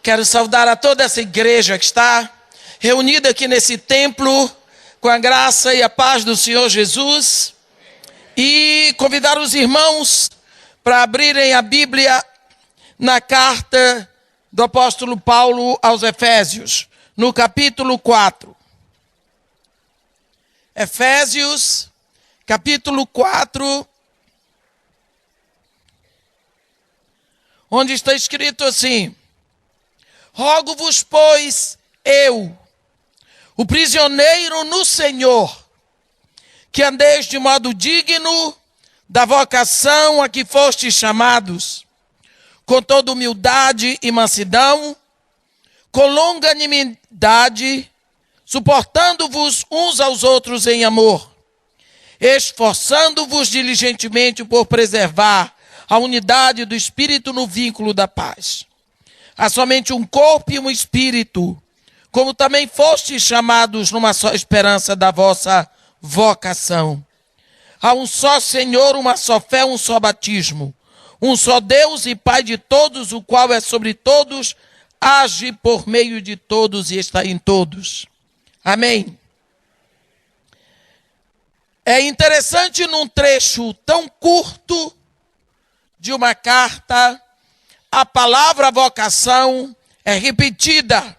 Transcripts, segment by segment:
Quero saudar a toda essa igreja que está reunida aqui nesse templo, com a graça e a paz do Senhor Jesus, e convidar os irmãos para abrirem a Bíblia na carta do apóstolo Paulo aos Efésios, no capítulo 4. Efésios, capítulo 4, onde está escrito assim: rogo-vos, pois, eu, o prisioneiro no Senhor, que andeis de modo digno da vocação a que fostes chamados, com toda humildade e mansidão, com longanimidade, suportando-vos uns aos outros em amor, esforçando-vos diligentemente por preservar a unidade do Espírito no vínculo da paz. Há somente um corpo e um Espírito, como também fostes chamados numa só esperança da vossa vocação. Há um só Senhor, uma só fé, um só batismo, um só Deus e Pai de todos, o qual é sobre todos, age por meio de todos e está em todos. Amém. É interessante, num trecho tão curto de uma carta, a palavra vocação é repetida.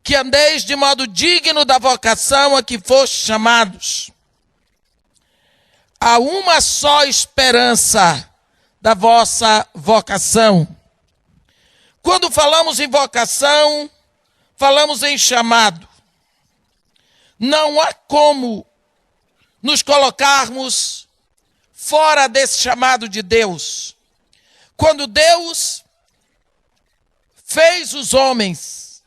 Que andeis de modo digno da vocação a que fostes chamados. Há uma só esperança da vossa vocação. Quando falamos em vocação, falamos em chamado. Não há como nos colocarmos fora desse chamado de Deus. Quando Deus fez os homens,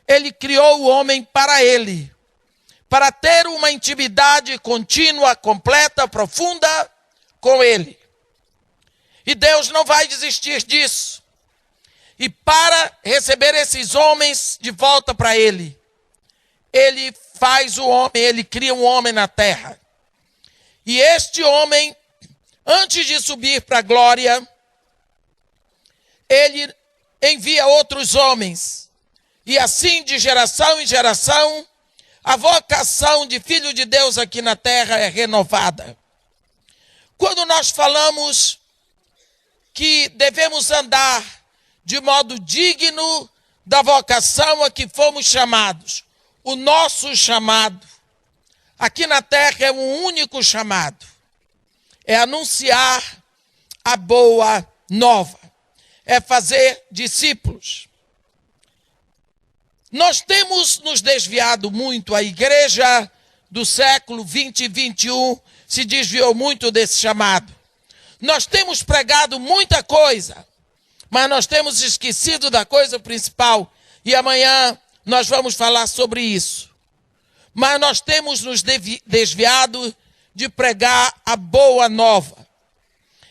Ele criou o homem para Ele, para ter uma intimidade contínua, completa, profunda com Ele. E Deus não vai desistir disso. E para receber esses homens de volta para Ele, Ele faz o homem, Ele cria um homem na terra. E este homem, antes de subir para a glória, Ele envia outros homens. E assim, de geração em geração, a vocação de filho de Deus aqui na terra é renovada. Quando nós falamos que devemos andar de modo digno da vocação a que fomos chamados, o nosso chamado aqui na terra é um único chamado: é anunciar a boa nova, é fazer discípulos. Nós temos nos desviado muito, a igreja do século 20 e 21 se desviou muito desse chamado. Nós temos pregado muita coisa, mas nós temos esquecido da coisa principal. E amanhã nós vamos falar sobre isso. Mas nós temos nos desviado de pregar a boa nova.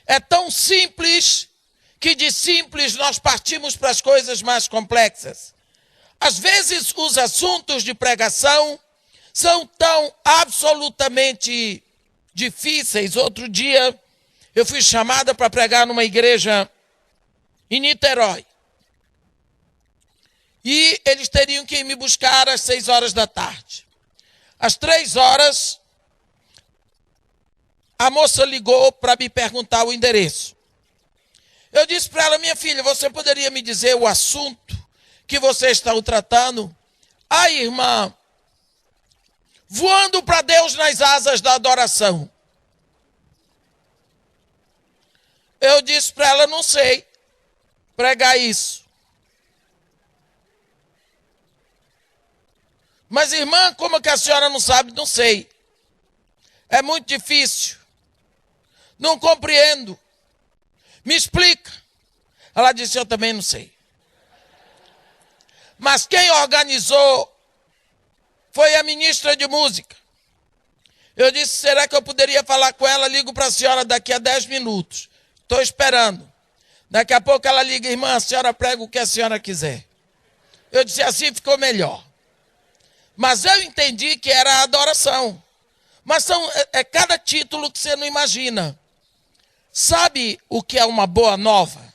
É tão simples que de simples nós partimos para as coisas mais complexas. Às vezes os assuntos de pregação são tão absolutamente difíceis. Outro dia eu fui chamada para pregar numa igreja em Niterói. E eles teriam que ir me buscar às 6 horas da tarde. Às 3 horas, a moça ligou para me perguntar o endereço. Eu disse para ela: minha filha, você poderia me dizer o assunto que você está tratando? Ai, irmã, voando para Deus nas asas da adoração. Eu disse para ela: não sei pregar isso. Mas, irmã, como que a senhora não sabe? Não sei. É muito difícil. Não compreendo. Me explica. Ela disse: eu também não sei. Mas quem organizou foi a ministra de música. Eu disse: será que eu poderia falar com ela? Ligo para a senhora daqui a 10 minutos. Estou esperando. Daqui a pouco ela liga: irmã, a senhora prega o que a senhora quiser. Eu disse: assim ficou melhor. Mas eu entendi que era a adoração. Mas é cada título que você não imagina. Sabe o que é uma boa nova?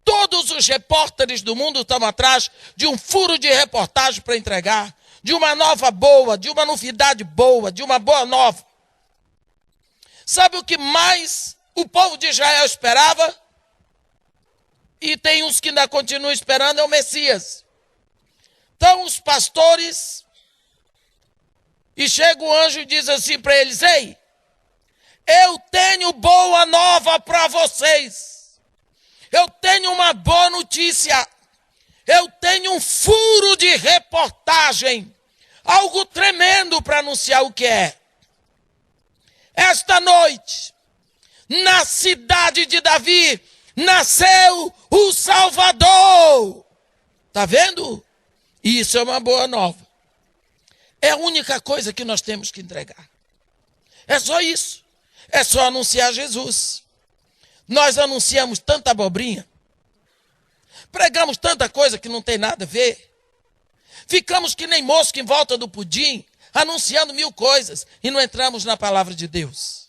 Todos os repórteres do mundo estão atrás de um furo de reportagem para entregar, de uma nova boa, de uma novidade boa, de uma boa nova. Sabe o que mais o povo de Israel esperava? E tem uns que ainda continuam esperando, é o Messias. Então os pastores, e chega o anjo e diz assim para eles: ei, eu tenho boa nova para vocês. Eu tenho uma boa notícia. Eu tenho um furo de reportagem. Algo tremendo para anunciar o que é. Esta noite, na cidade de Davi, nasceu o Salvador. Está vendo? Isso é uma boa nova. É a única coisa que nós temos que entregar. É só isso. É só anunciar Jesus. Nós anunciamos tanta abobrinha. Pregamos tanta coisa que não tem nada a ver. Ficamos que nem mosca em volta do pudim, anunciando 1000 coisas e não entramos na palavra de Deus.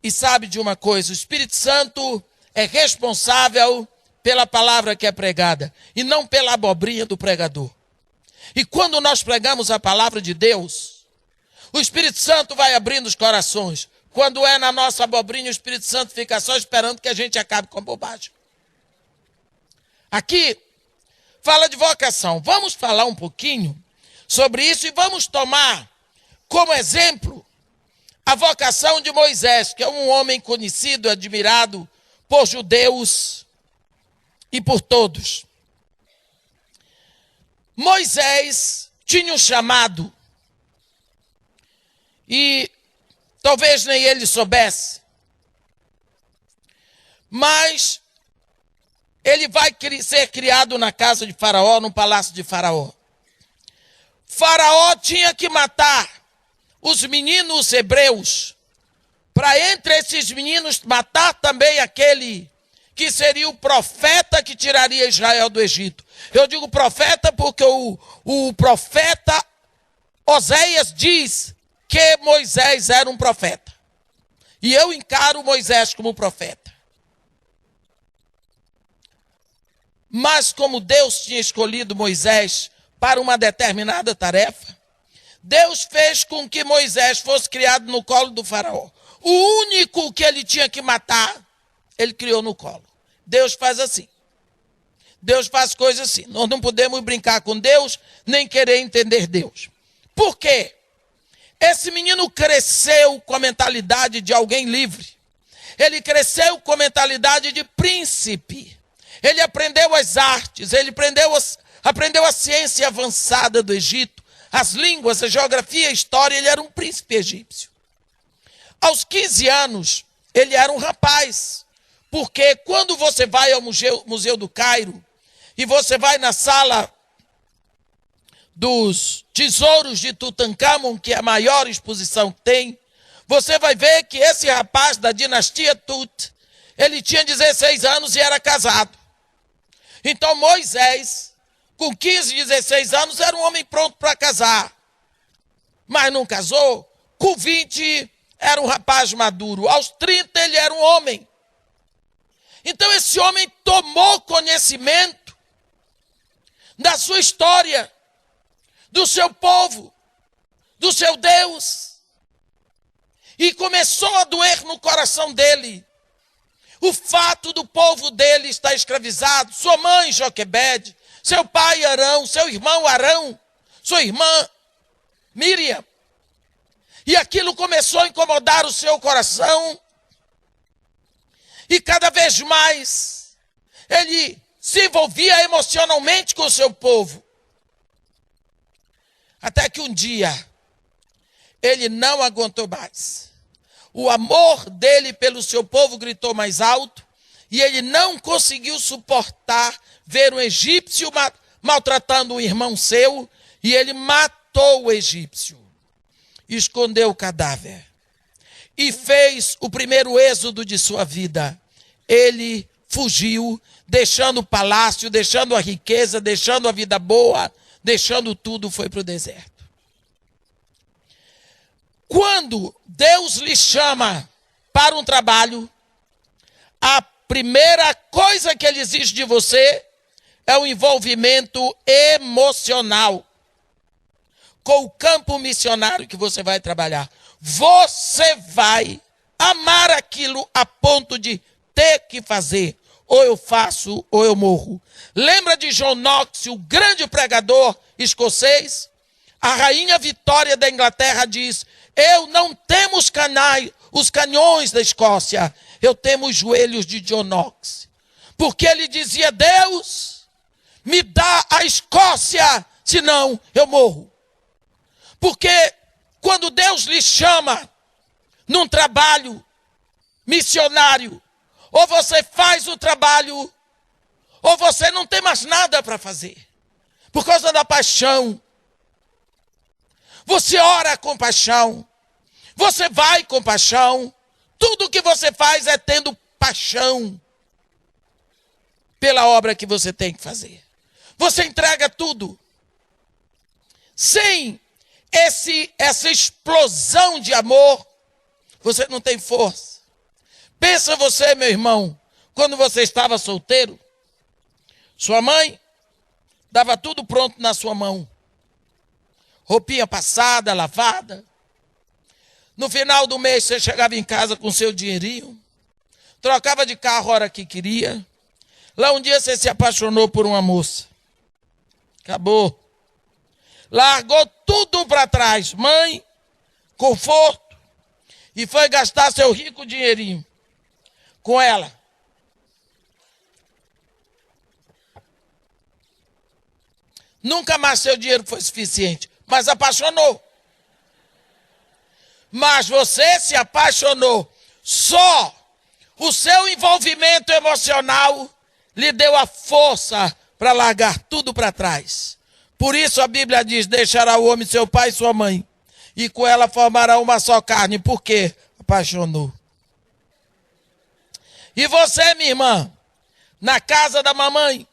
E sabe de uma coisa, o Espírito Santo é responsável pela palavra que é pregada e não pela abobrinha do pregador. E quando nós pregamos a palavra de Deus, o Espírito Santo vai abrindo os corações. Quando é na nossa abobrinha, o Espírito Santo fica só esperando que a gente acabe com a bobagem. Aqui fala de vocação. Vamos falar um pouquinho sobre isso e vamos tomar como exemplo a vocação de Moisés, que é um homem conhecido, admirado por judeus e por todos. Moisés tinha um chamado e talvez nem ele soubesse, mas ele vai ser criado na casa de Faraó, no palácio de Faraó. Faraó tinha que matar os meninos hebreus, para entre esses meninos matar também aquele que seria o profeta que tiraria Israel do Egito. Eu digo profeta porque o profeta Oséias diz que Moisés era um profeta. E eu encaro Moisés como profeta. Mas como Deus tinha escolhido Moisés para uma determinada tarefa, Deus fez com que Moisés fosse criado no colo do faraó. O único que ele tinha que matar, ele criou no colo. Deus faz assim. Deus faz coisas assim. Nós não podemos brincar com Deus, nem querer entender Deus. Por quê? Esse menino cresceu com a mentalidade de alguém livre. Ele cresceu com a mentalidade de príncipe. Ele aprendeu as artes, ele aprendeu a ciência avançada do Egito, as línguas, a geografia, a história. Ele era um príncipe egípcio. Aos 15 anos, ele era um rapaz. Porque quando você vai ao Museu do Cairo e você vai na sala dos tesouros de Tutancâmon, que é a maior exposição que tem, você vai ver que esse rapaz da dinastia Tut, ele tinha 16 anos e era casado. Então Moisés, com 15, 16 anos, era um homem pronto para casar. Mas não casou. Com 20, era um rapaz maduro. Aos 30, ele era um homem. Então esse homem tomou conhecimento da sua história, do seu povo, do seu Deus. E começou a doer no coração dele o fato do povo dele estar escravizado. Sua mãe Joquebede, seu pai Arão, seu irmão Arão, sua irmã Miriam. E aquilo começou a incomodar o seu coração. E cada vez mais ele se envolvia emocionalmente com o seu povo. Até que um dia ele não aguentou mais. O amor dele pelo seu povo gritou mais alto e ele não conseguiu suportar ver um egípcio maltratando um irmão seu e ele matou o egípcio. Escondeu o cadáver e fez o primeiro êxodo de sua vida. Ele fugiu, deixando o palácio, deixando a riqueza, deixando a vida boa, deixando tudo, foi para o deserto. Quando Deus lhe chama para um trabalho, a primeira coisa que ele exige de você é o envolvimento emocional com o campo missionário que você vai trabalhar. Você vai amar aquilo a ponto de ter que fazer. Ou eu faço ou eu morro. Lembra de John Knox, o grande pregador escocês? A rainha Vitória da Inglaterra diz: eu não temo os canhões da Escócia, eu temo os joelhos de John Knox. Porque ele dizia: Deus, me dá a Escócia, senão eu morro. Porque quando Deus lhe chama num trabalho missionário, ou você faz o trabalho, ou você não tem mais nada para fazer. Por causa da paixão. Você ora com paixão. Você vai com paixão. Tudo que você faz é tendo paixão pela obra que você tem que fazer. Você entrega tudo. Sem essa explosão de amor, você não tem força. Pensa você, meu irmão, quando você estava solteiro, sua mãe dava tudo pronto na sua mão. Roupinha passada, lavada. No final do mês você chegava em casa com seu dinheirinho, trocava de carro a hora que queria. Lá um dia você se apaixonou por uma moça. Acabou. Largou tudo para trás, mãe, conforto, e foi gastar seu rico dinheirinho com ela. Nunca mais seu dinheiro foi suficiente, mas apaixonou. Mas você se apaixonou. Só o seu envolvimento emocional lhe deu a força para largar tudo para trás. Por isso a Bíblia diz: deixará o homem seu pai e sua mãe, e com ela formará uma só carne. Por quê? Apaixonou. E você, minha irmã, na casa da mamãe,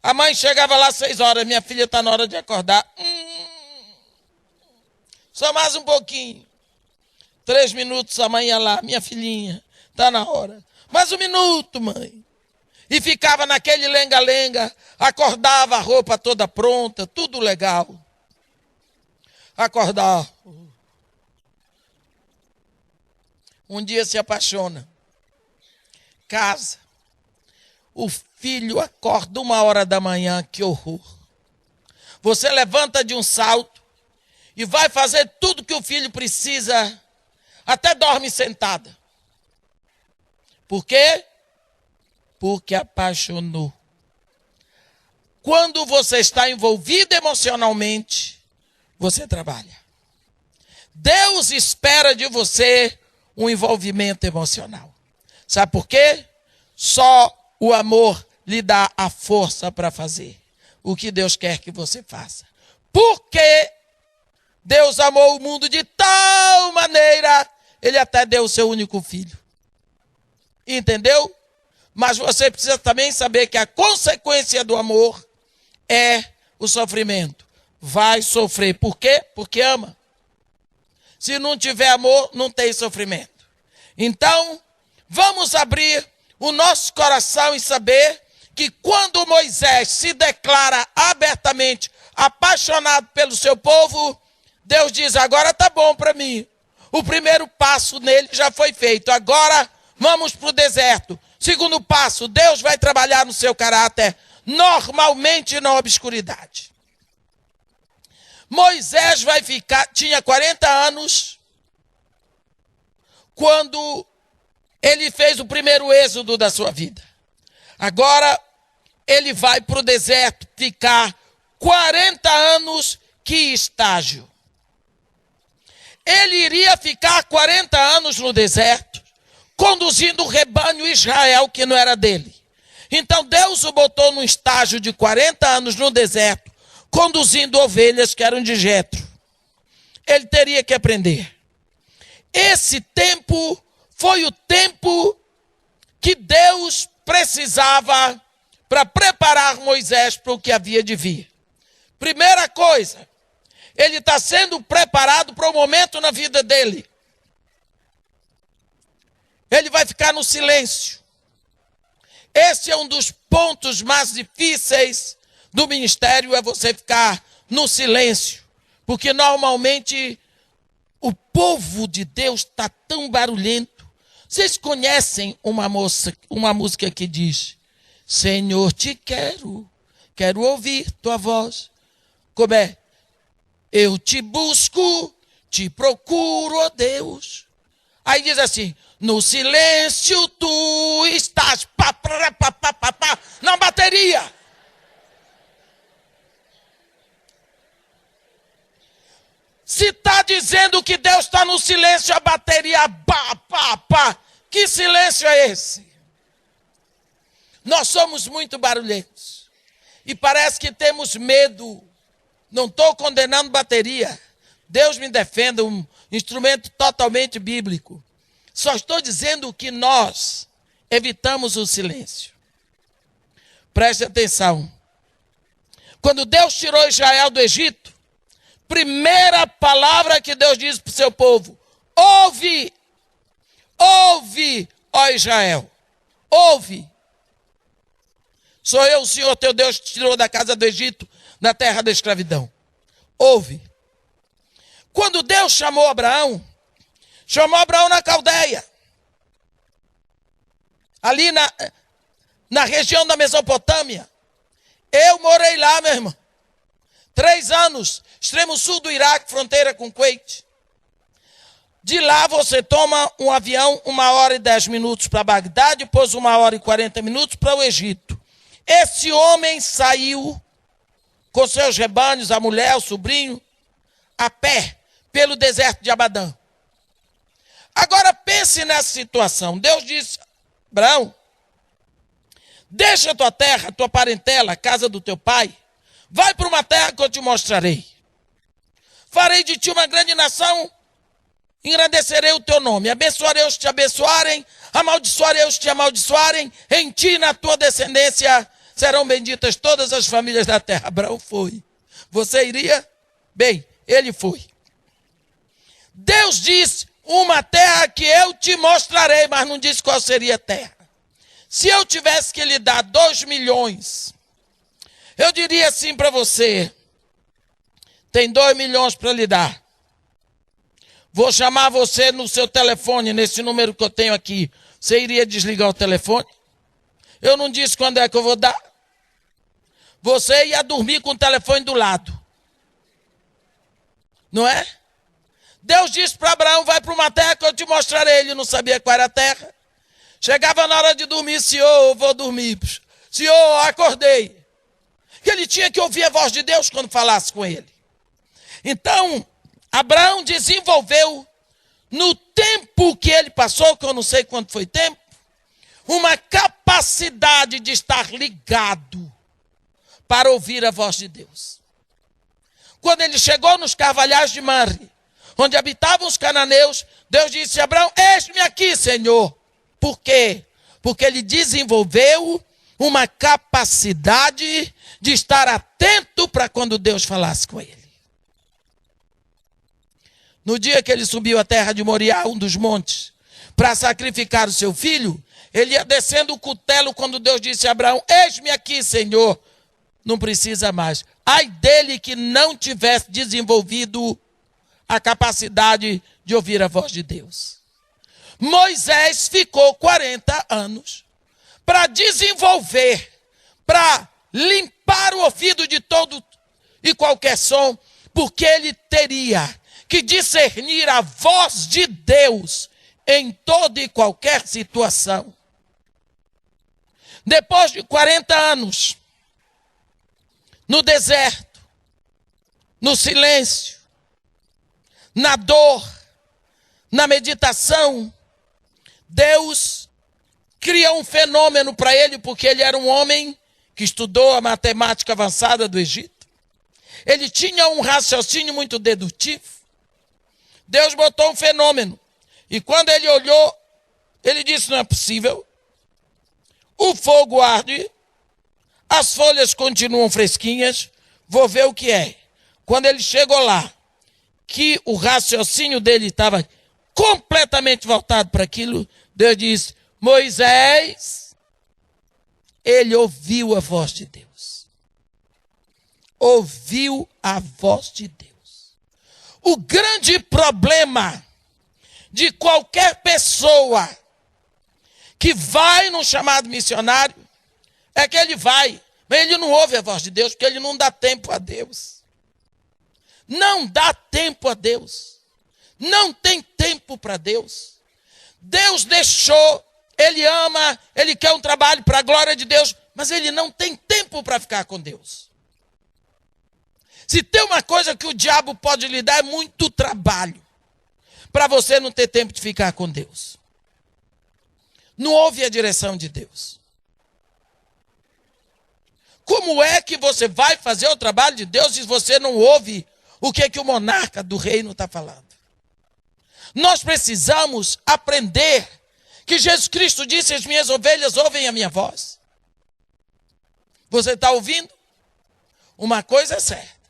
a mãe chegava lá às 6 horas, minha filha está na hora de acordar. Só mais um pouquinho. 3 minutos a mãe ia lá, minha filhinha, está na hora. Mais 1 minuto, mãe. E ficava naquele lenga-lenga, acordava a roupa toda pronta, tudo legal. Acordava. Um dia se apaixona. Casa. O filho acorda 1 hora da manhã, que horror. Você levanta de um salto e vai fazer tudo que o filho precisa, até dorme sentada. Por quê? Porque apaixonou. Quando você está envolvido emocionalmente, você trabalha. Deus espera de você um envolvimento emocional. Sabe por quê? Só o amor lhe dá a força para fazer o que Deus quer que você faça. Porque Deus amou o mundo de tal maneira, Ele até deu o seu único filho. Entendeu? Mas você precisa também saber que a consequência do amor é o sofrimento. Vai sofrer. Por quê? Porque ama. Se não tiver amor, não tem sofrimento. Então, vamos abrir o nosso coração e saber que quando Moisés se declara abertamente apaixonado pelo seu povo, Deus diz: agora tá bom para mim. O primeiro passo nele já foi feito. Agora vamos para o deserto. Segundo passo, Deus vai trabalhar no seu caráter, normalmente na obscuridade. Moisés tinha 40 anos, quando ele fez o primeiro êxodo da sua vida. Agora, ele vai para o deserto ficar 40 anos, que estágio. Ele iria ficar 40 anos no deserto, conduzindo o rebanho Israel, que não era dele. Então Deus o botou num estágio de 40 anos no deserto, conduzindo ovelhas que eram de Jetro. Ele teria que aprender. Esse tempo foi o tempo que Deus precisava para preparar Moisés para o que havia de vir. Primeira coisa, ele está sendo preparado para o momento na vida dele. Ele vai ficar no silêncio. Esse é um dos pontos mais difíceis do ministério, é você ficar no silêncio. Porque normalmente o povo de Deus está tão barulhento. Vocês conhecem uma música que diz: Senhor, te quero ouvir tua voz. Como é? Eu te busco, te procuro, ó Deus. Aí diz assim: no silêncio tu estás, na bateria. Se está dizendo que Deus está no silêncio, a bateria, que silêncio é esse? Nós somos muito barulhentos. E parece que temos medo. Não estou condenando bateria. Deus me defenda, um instrumento totalmente bíblico. Só estou dizendo que nós evitamos o silêncio. Preste atenção. Quando Deus tirou Israel do Egito, primeira palavra que Deus disse para o seu povo: ouve, ouve, ó Israel, ouve. Sou eu, o Senhor teu Deus, que te tirou da casa do Egito, da terra da escravidão. Ouve. Quando Deus chamou Abraão na Caldeia, ali na região da Mesopotâmia. Eu morei lá, meu irmão. 3 anos, extremo sul do Iraque, fronteira com Kuwait. De lá você toma um avião, 1h10 para Bagdá, depois 1h40 para o Egito. Esse homem saiu com seus rebanhos, a mulher, o sobrinho, a pé, pelo deserto de Abadã. Agora pense nessa situação. Deus disse: Abraão, deixa a tua terra, a tua parentela, a casa do teu pai, vai para uma terra que eu te mostrarei. Farei de ti uma grande nação, engrandecerei o teu nome, abençoarei os que te abençoarem, amaldiçoarei os que te amaldiçoarem, em ti e na tua descendência serão benditas todas as famílias da terra. Abraão foi. Você iria? Bem, ele foi. Deus disse: uma terra que eu te mostrarei, mas não disse qual seria a terra. Se eu tivesse que lhe dar 2 milhões, eu diria assim para você: tem 2 milhões para lhe dar. Vou chamar você no seu telefone, nesse número que eu tenho aqui. Você iria desligar o telefone? Eu não disse quando é que eu vou dar. Você ia dormir com o telefone do lado. Não é? Deus disse para Abraão: vai para uma terra que eu te mostrarei. Ele não sabia qual era a terra. Chegava na hora de dormir: Senhor, eu vou dormir. Senhor, acordei. Ele tinha que ouvir a voz de Deus quando falasse com ele. Então, Abraão desenvolveu, no tempo que ele passou, que eu não sei quanto foi tempo, uma capacidade de estar ligado para ouvir a voz de Deus. Quando ele chegou nos carvalhais de Manre, onde habitavam os cananeus, Deus disse: Abraão, eis-me aqui, Senhor. Por quê? Porque ele desenvolveu uma capacidade de estar atento para quando Deus falasse com ele. No dia que ele subiu à terra de Moriá, um dos montes, para sacrificar o seu filho, ele ia descendo o cutelo quando Deus disse a Abraão: eis-me aqui, Senhor. Não precisa mais. Ai dele que não tivesse desenvolvido a capacidade de ouvir a voz de Deus. Moisés ficou 40 anos para desenvolver, para limpar o ouvido de todo e qualquer som, porque ele teria que discernir a voz de Deus em toda e qualquer situação. Depois de 40 anos, no deserto, no silêncio, na dor, na meditação, Deus cria um fenômeno para ele, porque ele era um homem que estudou a matemática avançada do Egito. Ele tinha um raciocínio muito dedutivo. Deus botou um fenômeno. E quando ele olhou, ele disse: não é possível. O fogo arde, as folhas continuam fresquinhas, vou ver o que é. Quando ele chegou lá, que o raciocínio dele estava completamente voltado para aquilo, Deus disse: Moisés, ele ouviu a voz de Deus. Ouviu a voz de Deus. O grande problema de qualquer pessoa que vai no chamado missionário é que ele vai, mas ele não ouve a voz de Deus, porque ele não dá tempo a Deus. Não dá tempo a Deus. Não tem tempo para Deus. Deus deixou, ele ama, ele quer um trabalho para a glória de Deus, mas ele não tem tempo para ficar com Deus. Se tem uma coisa que o diabo pode lhe dar é muito trabalho, para você não ter tempo de ficar com Deus. Não ouve a direção de Deus. Como é que você vai fazer o trabalho de Deus se você não ouve o que o monarca do reino está falando? Nós precisamos aprender que Jesus Cristo disse: as minhas ovelhas ouvem a minha voz. Você está ouvindo? Uma coisa é certa.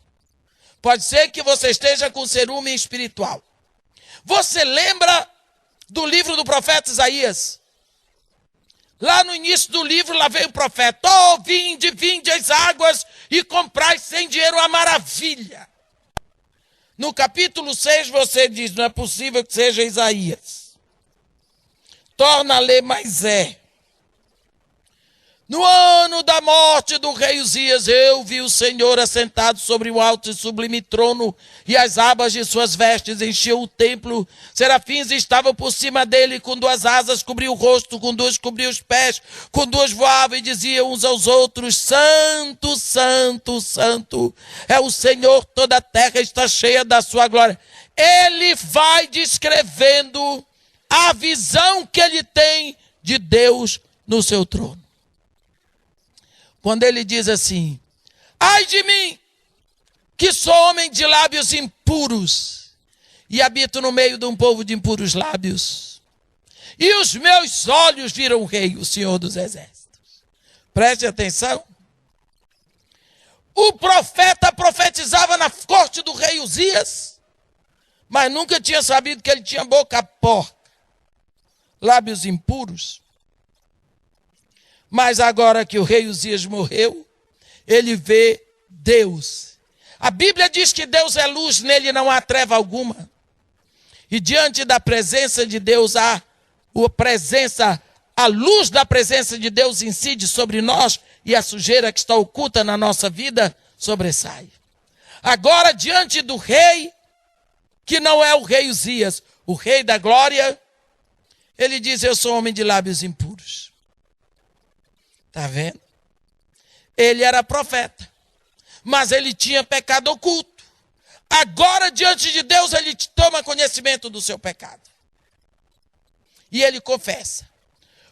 Pode ser que você esteja com ciúme espiritual. Você lembra do livro do profeta Isaías? Lá no início do livro, lá veio o profeta: oh, vinde as águas e comprai sem dinheiro a maravilha. No capítulo 6 você diz: não é possível que seja Isaías. Torna a ler, mas é. No ano da morte do rei Uzias, eu vi o Senhor assentado sobre um alto e sublime trono, e as abas de suas vestes enchiam o templo. Serafins estavam por cima dele, com duas asas cobriam o rosto, com duas cobriam os pés, com duas voavam e diziam uns aos outros: Santo, Santo, Santo é o Senhor, toda a terra está cheia da sua glória. Ele vai descrevendo a visão que ele tem de Deus no seu trono. Quando ele diz assim: ai de mim, que sou homem de lábios impuros, e habito no meio de um povo de impuros lábios, e os meus olhos viram o rei, o Senhor dos exércitos. Preste atenção. O profeta profetizava na corte do rei Uzias, mas nunca tinha sabido que ele tinha boca porca, lábios impuros. Mas agora que o rei Uzias morreu, ele vê Deus. A Bíblia diz que Deus é luz, nele não há treva alguma. E diante da presença de Deus, a luz da presença de Deus incide sobre nós, e a sujeira que está oculta na nossa vida sobressai. Agora, diante do rei, que não é o rei Uzias, o rei da glória, ele diz: eu sou homem de lábios impuros. Está vendo? Ele era profeta, mas ele tinha pecado oculto. Agora, diante de Deus, ele toma conhecimento do seu pecado. E ele confessa.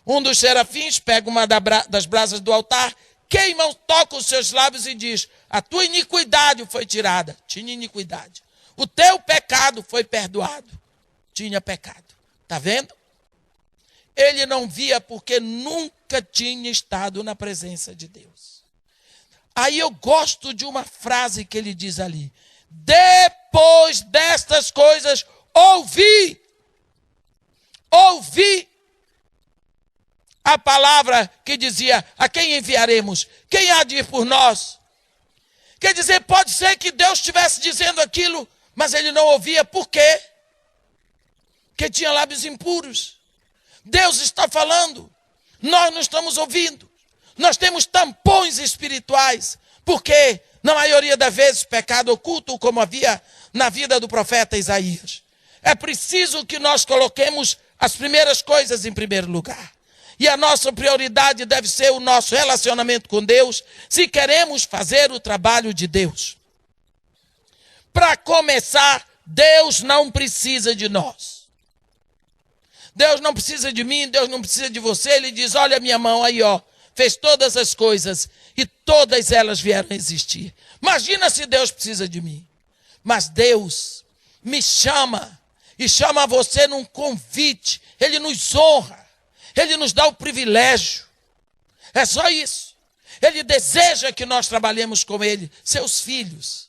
Um dos serafins pega uma das brasas do altar, queima, toca os seus lábios e diz: a tua iniquidade foi tirada. Tinha iniquidade. O teu pecado foi perdoado. Tinha pecado. Está vendo? Ele não via porque nunca tinha estado na presença de Deus. Aí eu gosto de uma frase que ele diz ali: depois destas coisas, ouvi a palavra que dizia: a quem enviaremos? Quem há de ir por nós? Quer dizer, pode ser que Deus estivesse dizendo aquilo, mas ele não ouvia. Por quê? Porque tinha lábios impuros. Deus está falando, nós não estamos ouvindo. Nós temos tampões espirituais, porque na maioria das vezes pecado oculto, como havia na vida do profeta Isaías. É preciso que nós coloquemos as primeiras coisas em primeiro lugar. E a nossa prioridade deve ser o nosso relacionamento com Deus, se queremos fazer o trabalho de Deus. Para começar, Deus não precisa de nós. Deus não precisa de mim, Deus não precisa de você. Ele diz: olha a minha mão aí, ó, fez todas as coisas e todas elas vieram a existir. Imagina se Deus precisa de mim. Mas Deus me chama e chama você num convite. Ele nos honra, Ele nos dá o privilégio. É só isso. Ele deseja que nós trabalhemos com Ele, seus filhos.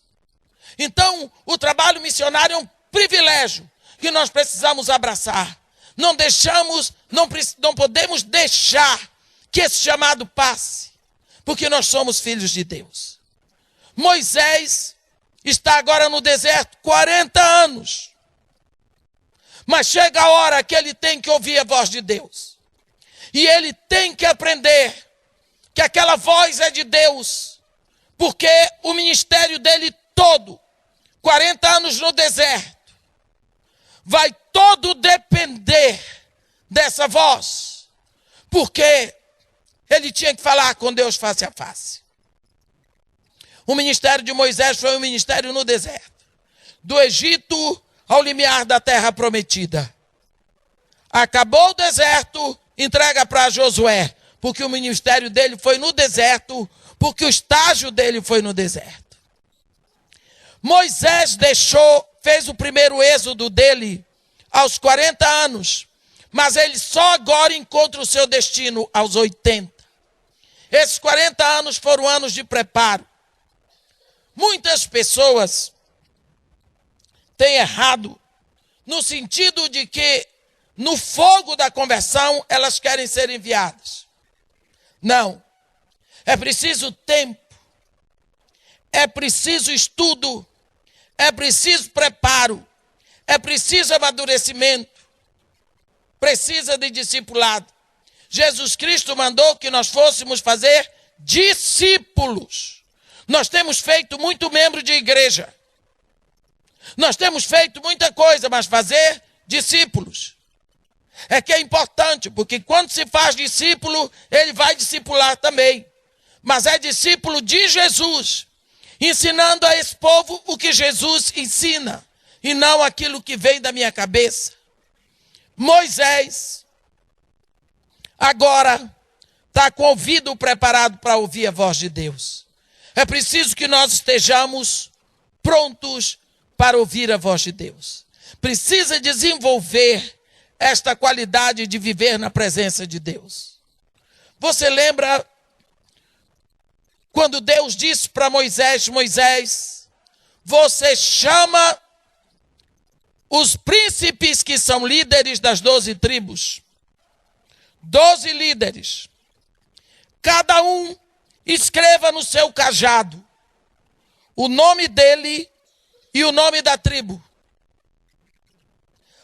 Então, o trabalho missionário é um privilégio que nós precisamos abraçar. Não podemos deixar que esse chamado passe, porque nós somos filhos de Deus. Moisés está agora no deserto 40 anos. Mas chega a hora que ele tem que ouvir a voz de Deus. E ele tem que aprender que aquela voz é de Deus. Porque o ministério dele todo, 40 anos no deserto, vai todo depender dessa voz. Porque ele tinha que falar com Deus face a face. O ministério de Moisés foi um ministério no deserto. Do Egito ao limiar da terra prometida. Acabou o deserto, entrega para Josué. Porque o ministério dele foi no deserto, porque o estágio dele foi no deserto. Moisés fez o primeiro êxodo dele aos 40 anos. Mas ele só agora encontra o seu destino aos 80. Esses 40 anos foram anos de preparo. Muitas pessoas têm errado no sentido de que no fogo da conversão elas querem ser enviadas. Não. É preciso tempo. É preciso estudo. É preciso preparo. É preciso amadurecimento. Precisa de discipulado. Jesus Cristo mandou que nós fôssemos fazer discípulos. Nós temos feito muito membro de igreja. Nós temos feito muita coisa, mas fazer discípulos. É que é importante, porque quando se faz discípulo, ele vai discipular também. Mas é discípulo de Jesus, ensinando a esse povo o que Jesus ensina, e não aquilo que vem da minha cabeça. Moisés agora está com o ouvido preparado para ouvir a voz de Deus. É preciso que nós estejamos prontos para ouvir a voz de Deus. Precisa desenvolver esta qualidade de viver na presença de Deus. Você lembra quando Deus disse para Moisés: Moisés, você chama os príncipes que são líderes das 12 tribos. 12 líderes. Cada um escreva no seu cajado o nome dele e o nome da tribo.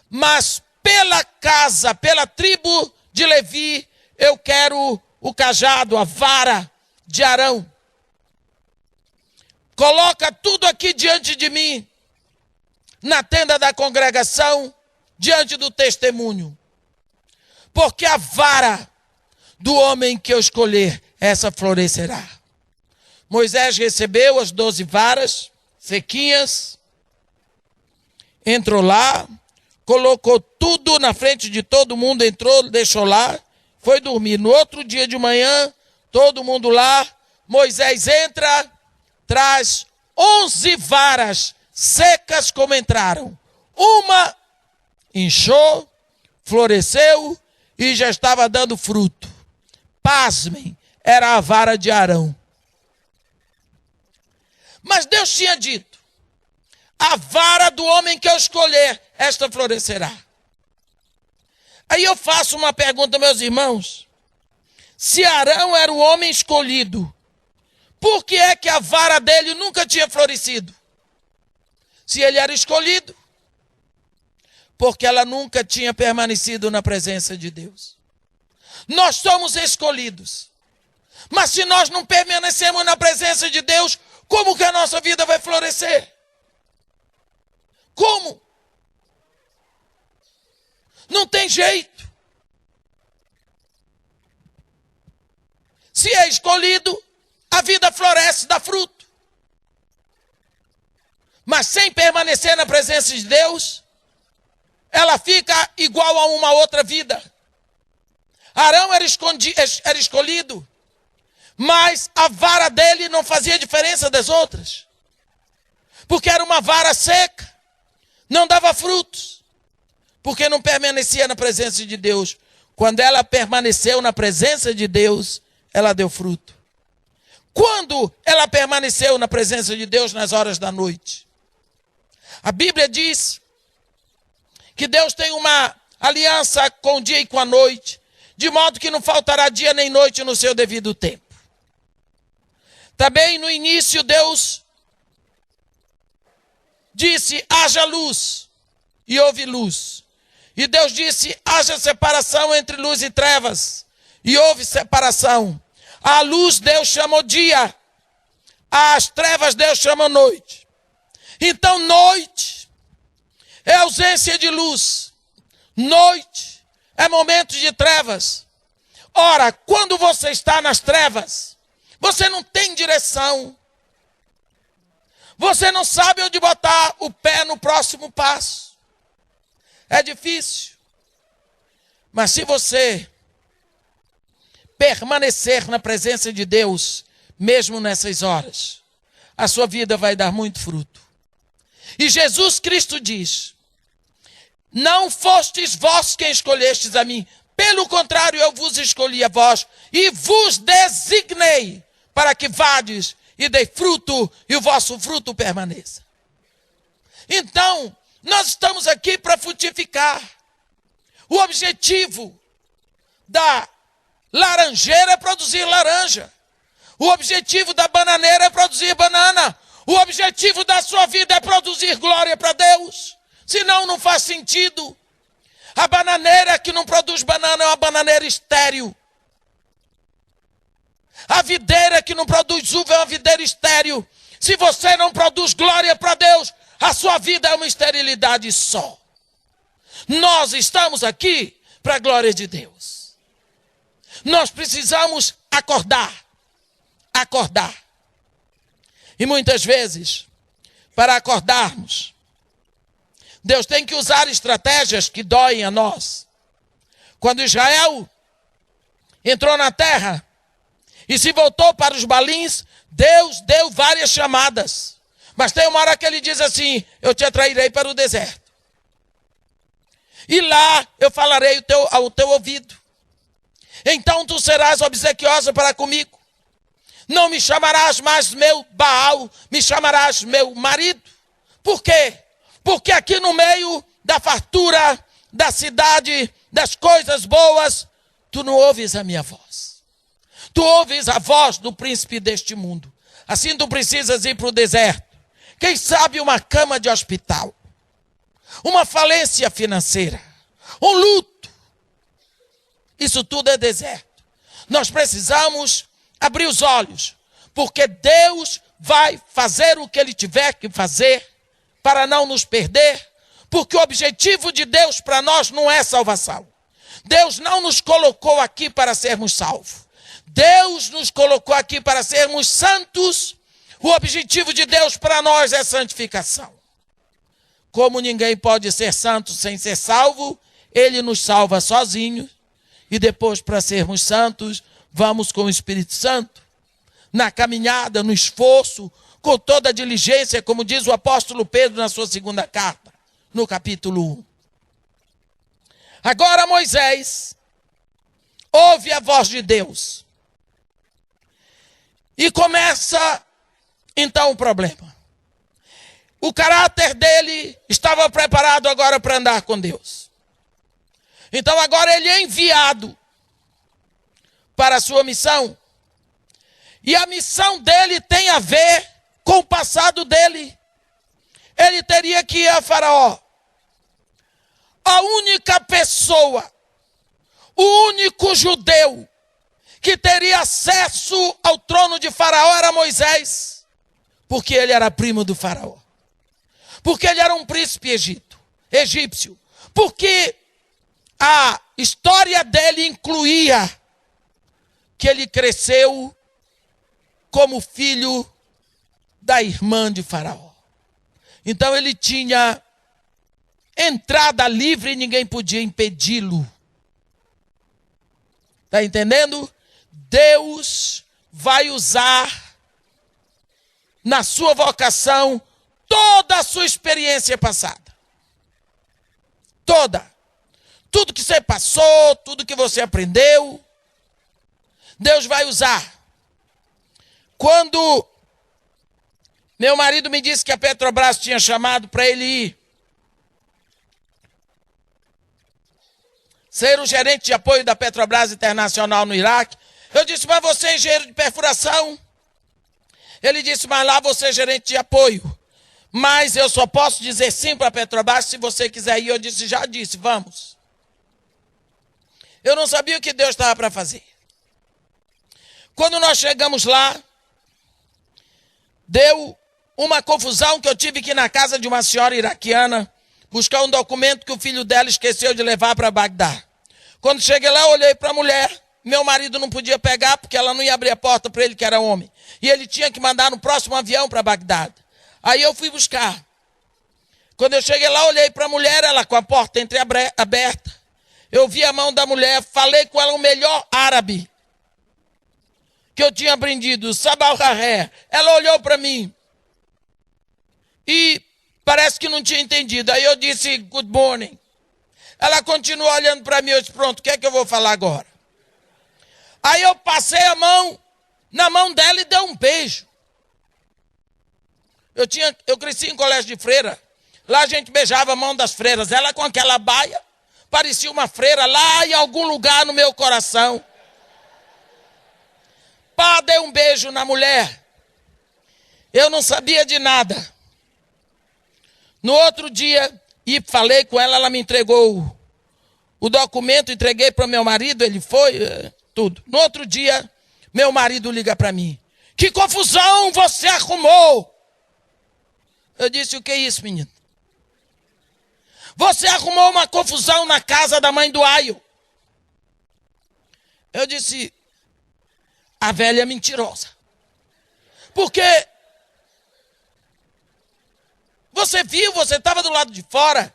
Mas pela casa, pela tribo de Levi, eu quero o cajado, a vara de Arão. Coloca tudo aqui diante de mim, na tenda da congregação, diante do testemunho. Porque a vara do homem que eu escolher, essa florescerá. Moisés recebeu as 12 varas sequinhas, entrou lá, colocou tudo na frente de todo mundo, entrou, deixou lá, foi dormir. No outro dia de manhã, todo mundo lá, Moisés entra, traz 11 varas secas como entraram. Uma inchou, floresceu e já estava dando fruto. Pasmem, era a vara de Arão. Mas Deus tinha dito: a vara do homem que eu escolher, esta florescerá. Aí eu faço uma pergunta, meus irmãos. Se Arão era o homem escolhido, por que é que a vara dele nunca tinha florescido? Se ele era escolhido, porque ela nunca tinha permanecido na presença de Deus. Nós somos escolhidos, mas se nós não permanecemos na presença de Deus, como que a nossa vida vai florescer? Como? Não tem jeito. Se é escolhido, a vida floresce, dá fruto. Mas sem permanecer na presença de Deus, ela fica igual a uma outra vida. Arão era escolhido, mas a vara dele não fazia diferença das outras. Porque era uma vara seca, não dava frutos, porque não permanecia na presença de Deus. Quando ela permaneceu na presença de Deus, ela deu fruto. Quando ela permaneceu na presença de Deus nas horas da noite? A Bíblia diz que Deus tem uma aliança com o dia e com a noite, de modo que não faltará dia nem noite no seu devido tempo. Também no início Deus disse, haja luz, e houve luz. E Deus disse, haja separação entre luz e trevas, e houve separação. A luz Deus chamou dia, as trevas Deus chamou noite. Então noite é ausência de luz, noite é momento de trevas. Ora, quando você está nas trevas, você não tem direção. Você não sabe onde botar o pé no próximo passo. É difícil. Mas se você permanecer na presença de Deus, mesmo nessas horas, a sua vida vai dar muito fruto. E Jesus Cristo diz, não fostes vós quem escolhestes a mim, pelo contrário, eu vos escolhi a vós e vos designei para que vades e dei fruto e o vosso fruto permaneça. Então, nós estamos aqui para frutificar. O objetivo da laranjeira é produzir laranja. O objetivo da bananeira é produzir banana. O objetivo da sua vida é produzir glória para Deus. Senão não faz sentido. A bananeira que não produz banana é uma bananeira estéril. A videira que não produz uva é uma videira estéril. Se você não produz glória para Deus, a sua vida é uma esterilidade só. Nós estamos aqui para a glória de Deus. Nós precisamos acordar. E muitas vezes, para acordarmos, Deus tem que usar estratégias que doem a nós. Quando Israel entrou na terra e se voltou para os balins, Deus deu várias chamadas. Mas tem uma hora que ele diz assim, eu te atrairei para o deserto. E lá eu falarei ao teu ouvido. Então tu serás obsequiosa para comigo. Não me chamarás mais meu Baal, me chamarás meu marido. Por quê? Porque aqui no meio da fartura, da cidade, das coisas boas, tu não ouves a minha voz. Tu ouves a voz do príncipe deste mundo. Assim tu precisas ir para o deserto. Quem sabe uma cama de hospital. Uma falência financeira. Um luto. Isso tudo é deserto. Nós precisamos abrir os olhos. Porque Deus vai fazer o que Ele tiver que fazer para não nos perder. Porque o objetivo de Deus para nós não é salvação. Deus não nos colocou aqui para sermos salvos. Deus nos colocou aqui para sermos santos. O objetivo de Deus para nós é santificação. Como ninguém pode ser santo sem ser salvo, Ele nos salva sozinho. E depois, para sermos santos, vamos com o Espírito Santo. Na caminhada, no esforço, com toda a diligência, como diz o apóstolo Pedro na sua segunda carta, no capítulo 1. Agora Moisés ouve a voz de Deus. E começa, então, o problema. O caráter dele estava preparado agora para andar com Deus. Então, agora ele é enviado para a sua missão. E a missão dele tem a ver com o passado dele. Ele teria que ir a Faraó. A única pessoa, o único judeu que teria acesso ao trono de Faraó era Moisés, porque ele era primo do Faraó, porque ele era um príncipe egípcio, porque a história dele incluía que ele cresceu como filho da irmã de Faraó. Então ele tinha entrada livre e ninguém podia impedi-lo. Está entendendo? Deus vai usar na sua vocação toda a sua experiência passada. Toda. Tudo que você passou, tudo que você aprendeu, Deus vai usar. Quando meu marido me disse que a Petrobras tinha chamado para ele ir ser o gerente de apoio da Petrobras Internacional no Iraque. Eu disse, mas você é engenheiro de perfuração. Ele disse, mas lá você é gerente de apoio. Mas eu só posso dizer sim para a Petrobras se você quiser ir. Eu disse, já disse, vamos. Eu não sabia o que Deus estava para fazer. Quando nós chegamos lá, deu uma confusão que eu tive que ir na casa de uma senhora iraquiana buscar um documento que o filho dela esqueceu de levar para Bagdá. Quando cheguei lá, eu olhei para a mulher. Meu marido não podia pegar porque ela não ia abrir a porta para ele, que era homem. E ele tinha que mandar no próximo avião para Bagdá. Aí eu fui buscar. Quando eu cheguei lá, olhei para a mulher, ela com a porta entreaberta. Eu vi a mão da mulher, falei com ela o melhor árabe que eu tinha aprendido, Sabah Haré. Ela olhou para mim e parece que não tinha entendido. Aí eu disse, good morning. Ela continuou olhando para mim, eu disse, pronto, o que é que eu vou falar agora? Aí eu passei a mão na mão dela e dei um beijo. Eu cresci em colégio de freira. Lá a gente beijava a mão das freiras. Ela com aquela baia, parecia uma freira lá em algum lugar no meu coração. Pá, dei um beijo na mulher. Eu não sabia de nada. No outro dia, e falei com ela, ela me entregou o documento, entreguei para o meu marido, ele foi, tudo. No outro dia, meu marido liga para mim. Que confusão você arrumou? Eu disse, o que é isso, menino? Você arrumou uma confusão na casa da mãe do Aio. Eu disse, a velha é mentirosa. Porque você viu, você estava do lado de fora.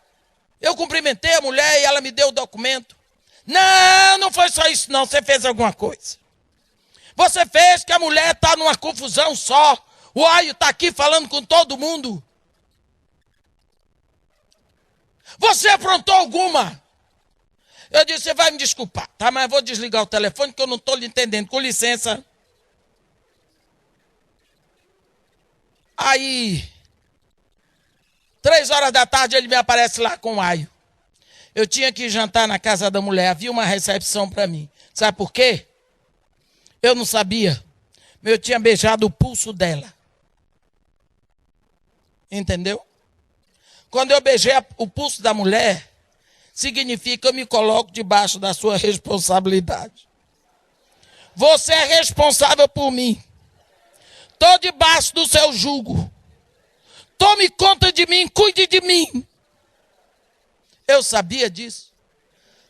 Eu cumprimentei a mulher e ela me deu o documento. Não, não foi só isso não, você fez alguma coisa. Você fez que a mulher está numa confusão só. O Aio está aqui falando com todo mundo. Você aprontou alguma? Eu disse, você vai me desculpar, tá? Mas eu vou desligar o telefone que eu não estou lhe entendendo. Com licença. Aí, 3 horas da tarde, ele me aparece lá com o Aio. Eu tinha que jantar na casa da mulher. Havia uma recepção para mim. Sabe por quê? Eu não sabia. Eu tinha beijado o pulso dela. Entendeu? Quando eu beijei o pulso da mulher, significa que eu me coloco debaixo da sua responsabilidade. Você é responsável por mim. Estou debaixo do seu jugo. Tome conta de mim, cuide de mim. Eu sabia disso.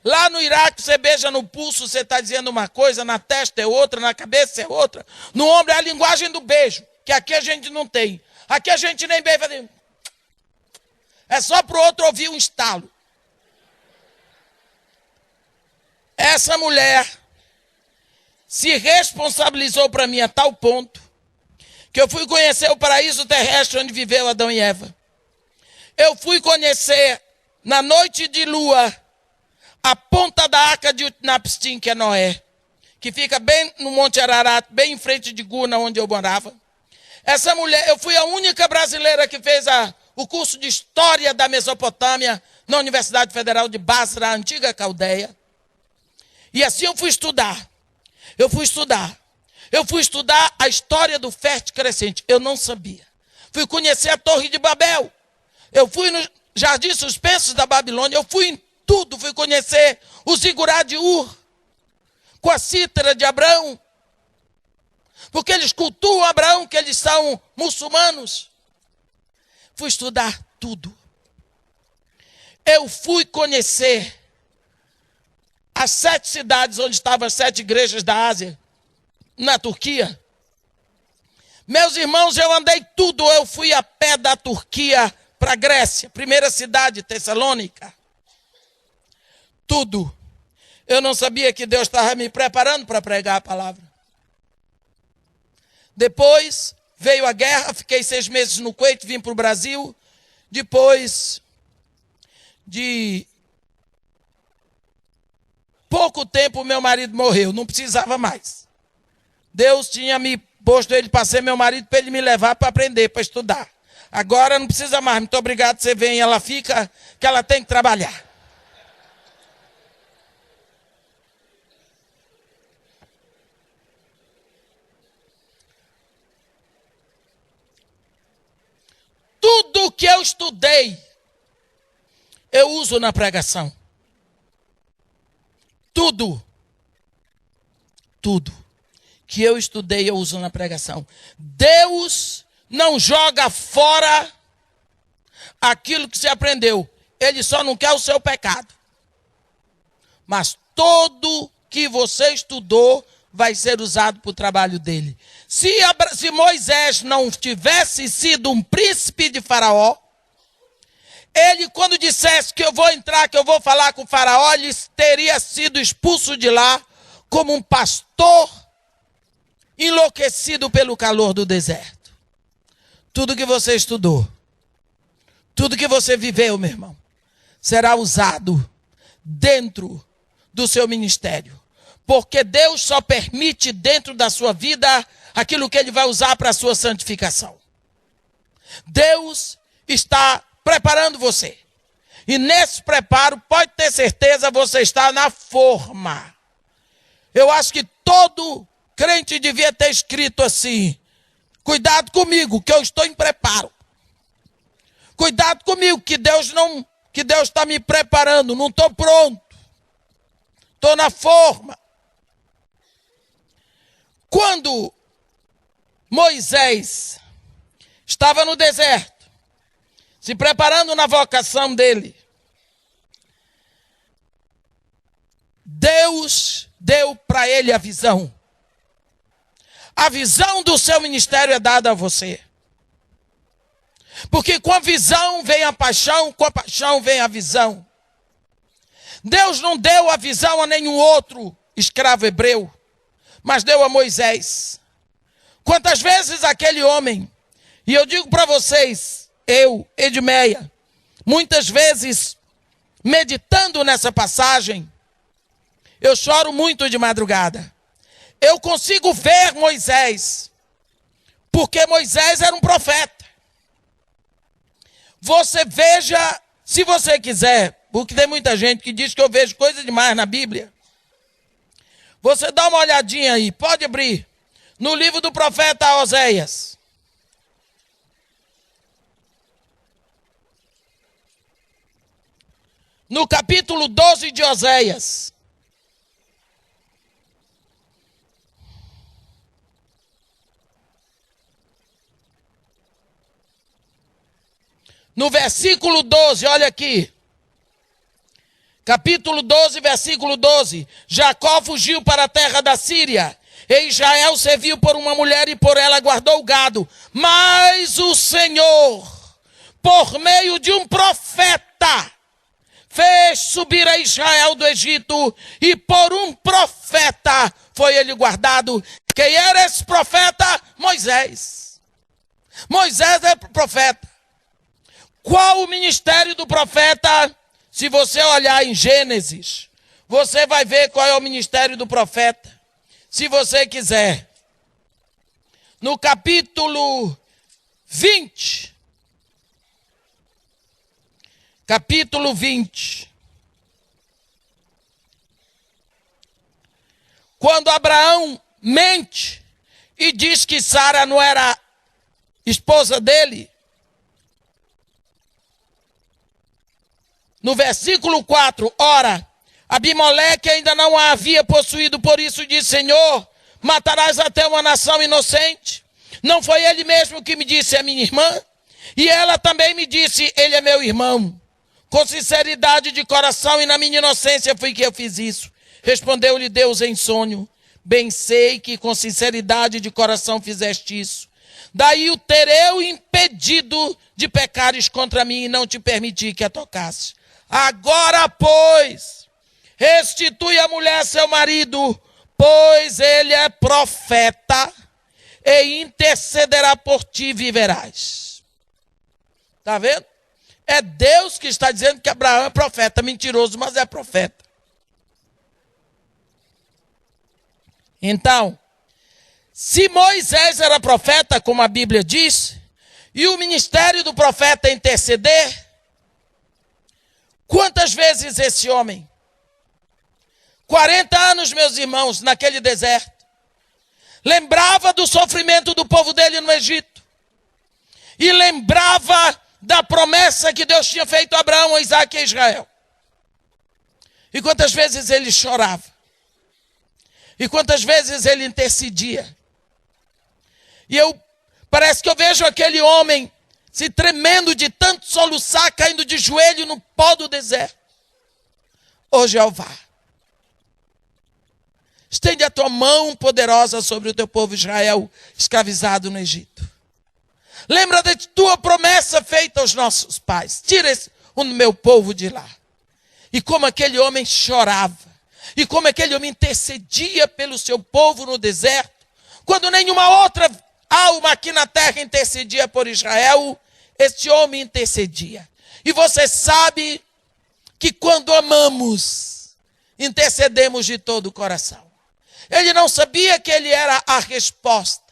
Lá no Iraque, você beija no pulso, você está dizendo uma coisa, na testa é outra, na cabeça é outra. No ombro é a linguagem do beijo, que aqui a gente não tem. Aqui a gente nem beija. É só para o outro ouvir um estalo. Essa mulher se responsabilizou para mim a tal ponto que eu fui conhecer o paraíso terrestre onde viveu Adão e Eva. Eu fui conhecer, na noite de lua, a ponta da arca de Utnapishtim, que é Noé, que fica bem no Monte Ararat, bem em frente de Guna, onde eu morava. Essa mulher, eu fui a única brasileira que fez o curso de História da Mesopotâmia na Universidade Federal de Basra, a antiga Caldeia. E assim eu fui estudar. Eu fui estudar a história do fértil crescente. Eu não sabia. Fui conhecer a Torre de Babel. Eu fui no Jardim Suspensos da Babilônia. Eu fui em tudo. Fui conhecer o Zigurá de Ur, com a cítara de Abraão. Porque eles cultuam Abraão, que eles são muçulmanos. Fui estudar tudo. Eu fui conhecer as 7 cidades onde estavam as 7 igrejas da Ásia, na Turquia. Meus irmãos, eu andei tudo. Eu fui a pé da Turquia para a Grécia, primeira cidade, Tessalônica. Tudo. Eu não sabia que Deus estava me preparando para pregar a palavra. Depois veio a guerra, fiquei 6 meses no Kuwait, vim para o Brasil. Depois de pouco tempo, meu marido morreu, não precisava mais. Deus tinha me posto ele para ser meu marido, para ele me levar para aprender, para estudar. Agora não precisa mais, muito obrigado, você vem, ela fica, que ela tem que trabalhar. estudei, eu uso na pregação. Tudo que eu estudei, eu uso na pregação. Deus não joga fora aquilo que se aprendeu. Ele só não quer o seu pecado. Mas todo que você estudou vai ser usado para o trabalho dele. Se Moisés não tivesse sido um príncipe de Faraó, ele, quando dissesse que eu vou entrar, que eu vou falar com o Faraó, ele teria sido expulso de lá como um pastor enlouquecido pelo calor do deserto. Tudo que você estudou, tudo que você viveu, meu irmão, será usado dentro do seu ministério. Porque Deus só permite dentro da sua vida aquilo que ele vai usar para a sua santificação. Deus está preparando você. E nesse preparo, pode ter certeza, você está na forma. Eu acho que todo crente devia ter escrito assim: cuidado comigo, que eu estou em preparo. Cuidado comigo, que Deus está me preparando, não estou pronto. Estou na forma. Quando Moisés estava no deserto, se preparando na vocação dele, Deus deu para ele a visão. A visão do seu ministério é dada a você. Porque com a visão vem a paixão, com a paixão vem a visão. Deus não deu a visão a nenhum outro escravo hebreu, mas deu a Moisés. Quantas vezes aquele homem, e eu digo para vocês, eu, Edmeia, muitas vezes, meditando nessa passagem, eu choro muito de madrugada. Eu consigo ver Moisés, porque Moisés era um profeta. Você veja, se você quiser, porque tem muita gente que diz que eu vejo coisa demais na Bíblia. Você dá uma olhadinha aí, pode abrir, no livro do profeta Oséias. No capítulo 12 de Oséias. No versículo 12, olha aqui. Capítulo 12, versículo 12. Jacó fugiu para a terra da Síria. E Israel serviu por uma mulher e por ela guardou o gado. Mas o Senhor, por meio de um profeta, fez subir a Israel do Egito. E por um profeta foi ele guardado. Quem era esse profeta? Moisés. Moisés é profeta. Qual o ministério do profeta? Se você olhar em Gênesis, você vai ver qual é o ministério do profeta. Se você quiser. No capítulo 20. Capítulo 20. Quando Abraão mente e diz que Sara não era esposa dele, no versículo 4, ora, Abimeleque ainda não a havia possuído, por isso disse: Senhor, matarás até uma nação inocente? Não foi ele mesmo que me disse: é minha irmã? E ela também me disse: ele é meu irmão. Com sinceridade de coração e na minha inocência foi que eu fiz isso. Respondeu-lhe Deus em sonho: bem sei que com sinceridade de coração fizeste isso. Daí o terei impedido de pecares contra mim e não te permiti que a tocasse. Agora, pois, restitui a mulher seu marido, pois ele é profeta, e intercederá por ti e viverás. Está vendo? É Deus que está dizendo que Abraão é profeta, mentiroso, mas é profeta. Então, se Moisés era profeta, como a Bíblia diz, e o ministério do profeta é interceder, quantas vezes esse homem, 40 anos, meus irmãos, naquele deserto, lembrava do sofrimento do povo dele no Egito, e lembrava da promessa que Deus tinha feito a Abraão, a Isaac e a Israel. E quantas vezes ele chorava. E quantas vezes ele intercedia. E parece que eu vejo aquele homem se tremendo de tanto soluçar, caindo de joelho no pó do deserto. Ô Jeová, estende a tua mão poderosa sobre o teu povo Israel, escravizado no Egito. Lembra da tua promessa feita aos nossos pais. Tira o meu povo de lá. E como aquele homem chorava. E como aquele homem intercedia pelo seu povo no deserto. Quando nenhuma outra alma aqui na terra intercedia por Israel, este homem intercedia. E você sabe que quando amamos, intercedemos de todo o coração. Ele não sabia que ele era a resposta,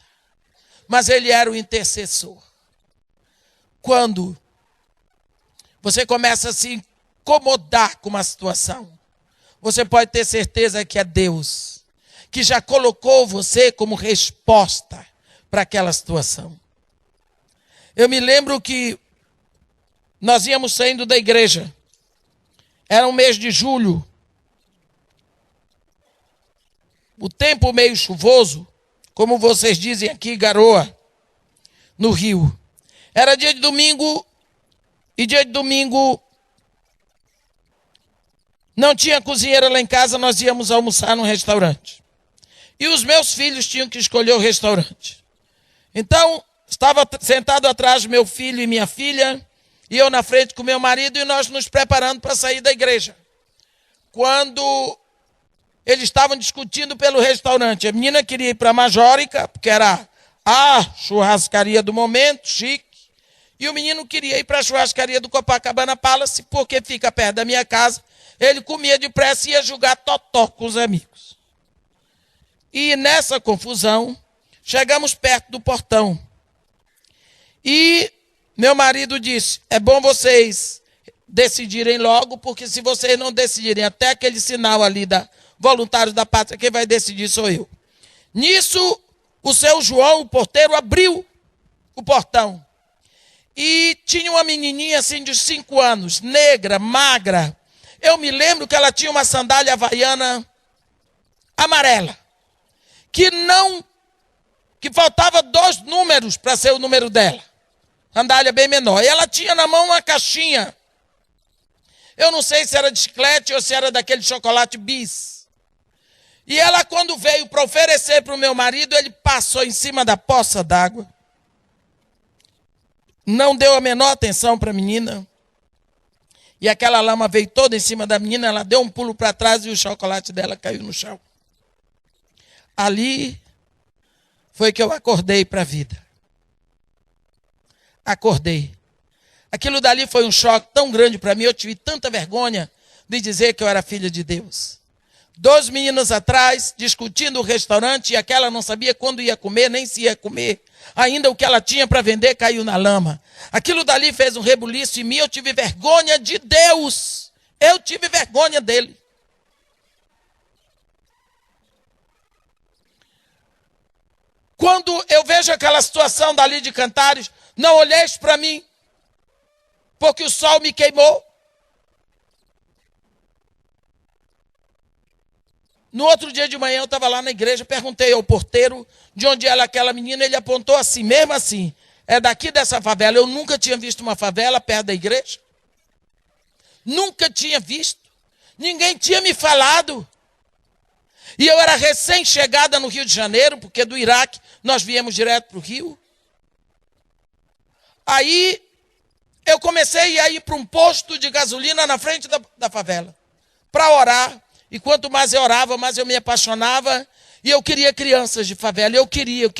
mas ele era o intercessor. Quando você começa a se incomodar com uma situação, você pode ter certeza que é Deus que já colocou você como resposta para aquela situação. Eu me lembro que nós íamos saindo da igreja. Era um mês de julho. O tempo meio chuvoso, como vocês dizem aqui, garoa, no Rio. Era dia de domingo, e dia de domingo não tinha cozinheira lá em casa, nós íamos almoçar num restaurante. E os meus filhos tinham que escolher o restaurante. Então, estava sentado atrás meu filho e minha filha, e eu na frente com meu marido, e nós nos preparando para sair da igreja. Quando eles estavam discutindo pelo restaurante, a menina queria ir para a Majórica, porque era a churrascaria do momento, chique, e o menino queria ir para a churrascaria do Copacabana Palace, porque fica perto da minha casa. Ele comia depressa e ia jogar totó com os amigos. E nessa confusão, chegamos perto do portão. E meu marido disse, é bom vocês decidirem logo, porque se vocês não decidirem até aquele sinal ali da voluntários da pátria, quem vai decidir sou eu. Nisso, o seu João, o porteiro, abriu o portão. E tinha uma menininha assim de 5 anos, negra, magra. Eu me lembro que ela tinha uma sandália havaiana amarela. Que faltava 2 números para ser o número dela. Sandália bem menor. E ela tinha na mão uma caixinha. Eu não sei se era de chiclete ou se era daquele chocolate bis. E ela, quando veio para oferecer para o meu marido, ele passou em cima da poça d'água. Não deu a menor atenção para a menina. E aquela lama veio toda em cima da menina, ela deu um pulo para trás e o chocolate dela caiu no chão. Ali foi que eu acordei para a vida. Acordei. Aquilo dali foi um choque tão grande para mim, eu tive tanta vergonha de dizer que eu era filha de Deus. 2 meninos atrás, discutindo o restaurante, e aquela não sabia quando ia comer, nem se ia comer. Ainda o que ela tinha para vender caiu na lama. Aquilo dali fez um rebuliço em mim, eu tive vergonha de Deus. Eu tive vergonha dele. Quando eu vejo aquela situação dali de Cantares, não olheis para mim, porque o sol me queimou. No outro dia de manhã eu estava lá na igreja, perguntei ao porteiro de onde era aquela menina, ele apontou assim, mesmo assim, é daqui dessa favela. Eu nunca tinha visto uma favela perto da igreja. Nunca tinha visto. Ninguém tinha me falado. E eu era recém-chegada no Rio de Janeiro, porque do Iraque nós viemos direto para o Rio. Aí eu comecei a ir para um posto de gasolina na frente da favela, para orar. E quanto mais eu orava, mais eu me apaixonava. E eu queria crianças de favela. Eu queria.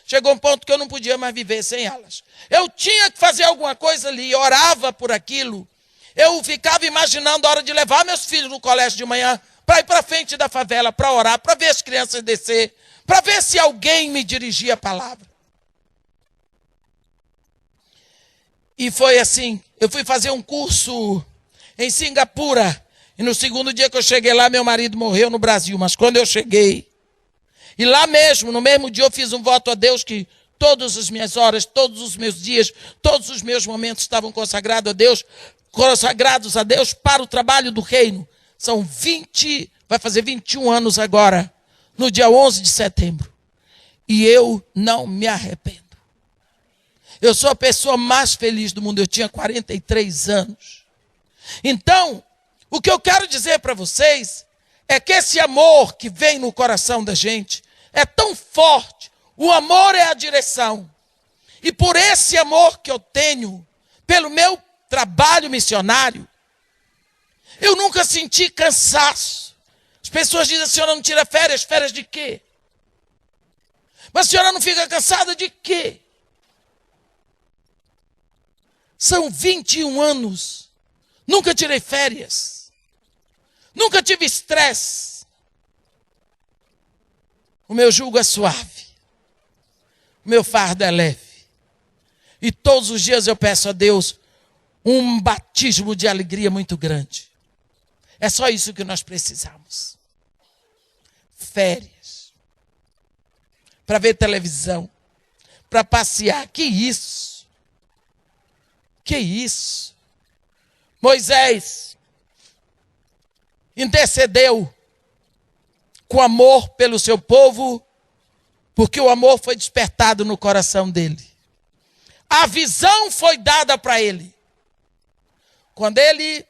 Chegou um ponto que eu não podia mais viver sem elas. Eu tinha que fazer alguma coisa ali. Orava por aquilo. Eu ficava imaginando a hora de levar meus filhos no colégio de manhã para ir para frente da favela, para orar, para ver as crianças descer, para ver se alguém me dirigia a palavra. E foi assim. Eu fui fazer um curso em Singapura. E no segundo dia que eu cheguei lá, meu marido morreu no Brasil. Mas quando eu cheguei, e lá mesmo, no mesmo dia eu fiz um voto a Deus que Todas as minhas horas, todos os meus dias, todos os meus momentos estavam consagrados a Deus para o trabalho do reino. Vai fazer 21 anos agora, no dia 11 de setembro. E eu não me arrependo. Eu sou a pessoa mais feliz do mundo. Eu tinha 43 anos. Então, o que eu quero dizer para vocês é que esse amor que vem no coração da gente é tão forte. O amor é a direção. E por esse amor que eu tenho, pelo meu trabalho missionário, eu nunca senti cansaço. As pessoas dizem: a senhora não tira férias? Férias de quê? Mas a senhora não fica cansada de quê? São 21 anos. Nunca tirei férias. Nunca tive estresse. O meu jugo é suave. O meu fardo é leve. E todos os dias eu peço a Deus um batismo de alegria muito grande. É só isso que nós precisamos. Férias. Para ver televisão. Para passear. Que isso? Que isso? Moisés intercedeu com amor pelo seu povo, porque o amor foi despertado no coração dele. A visão foi dada para ele. Quando ele